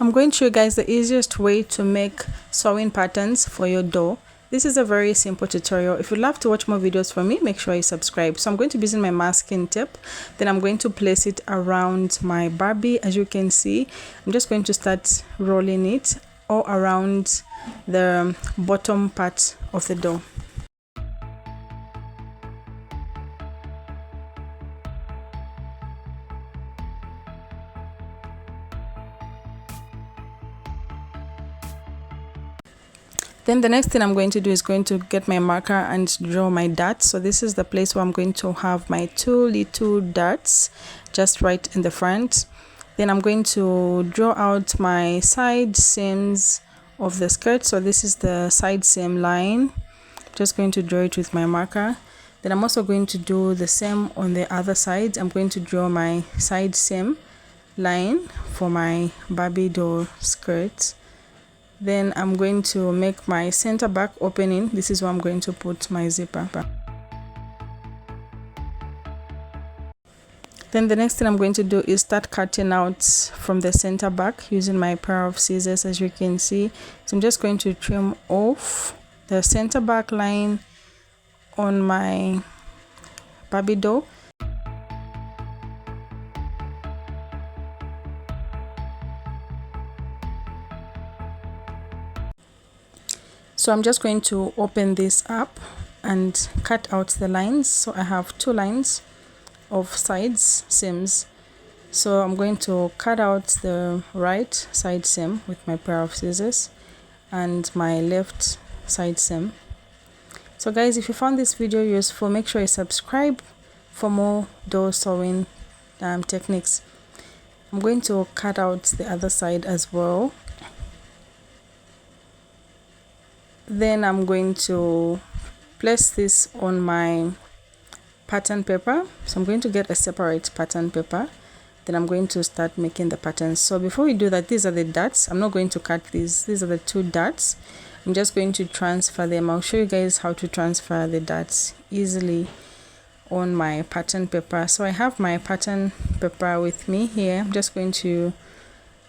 I'm going to show you guys the easiest way to make sewing patterns for your doll. This is a very simple tutorial. If you'd love to watch more videos from me, make sure you subscribe. So I'm going to be using my masking tape. Then I'm going to place it around my Barbie. As you can see, I'm just going to start rolling it all around the bottom part of the doll. Then the next thing I'm going to do is going to get my marker and draw my dots. So this is the place where I'm going to have my two little dots just right in the front. Then I'm going to draw out my side seams of the skirt. So this is the side seam line. Just going to draw it with my marker. Then I'm also going to do the same on the other side. I'm going to draw my side seam line for my Barbie doll skirt. Then I'm going to make my center back opening. This is where I'm going to put my zipper. Then the next thing I'm going to do is start cutting out from the center back using my pair of scissors, as you can see. So I'm just going to trim off the center back line on my Barbie doll. So I'm just going to open this up and cut out the lines. So I have two lines of sides seams. So I'm going to cut out the right side seam with my pair of scissors and my left side seam. So guys, if you found this video useful, make sure you subscribe for more doll sewing techniques. I'm going to cut out the other side as well. Then I'm going to place this on my pattern paper. So I'm going to get a separate pattern paper. Then I'm going to start making the patterns. So before we do that, these are the dots. I'm not going to cut these. These are the two dots. I'm just going to transfer them. I'll show you guys how to transfer the dots easily on my pattern paper. So I have my pattern paper with me here. I'm just going to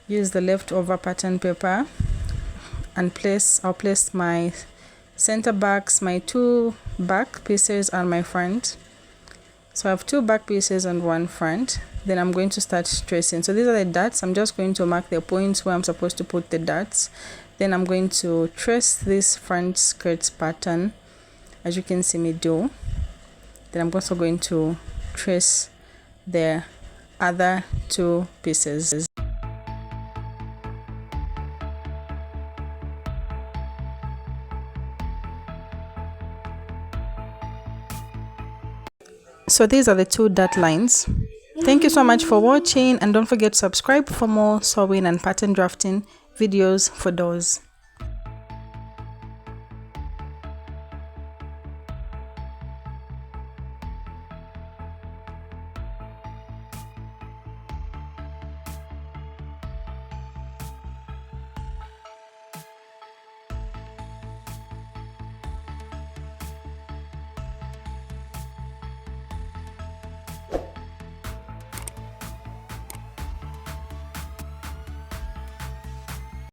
use the leftover pattern paper and I'll place my center backs, my two back pieces and my front. So I have two back pieces and one front. Then I'm going to start tracing. So these are the dots. I'm just going to mark the points where I'm supposed to put the dots. Then I'm going to trace this front skirt pattern, as you can see me do. Then I'm also going to trace the other two pieces. So these are the two dot lines. Thank you so much for watching, and don't forget to subscribe for more sewing and pattern drafting videos for dolls.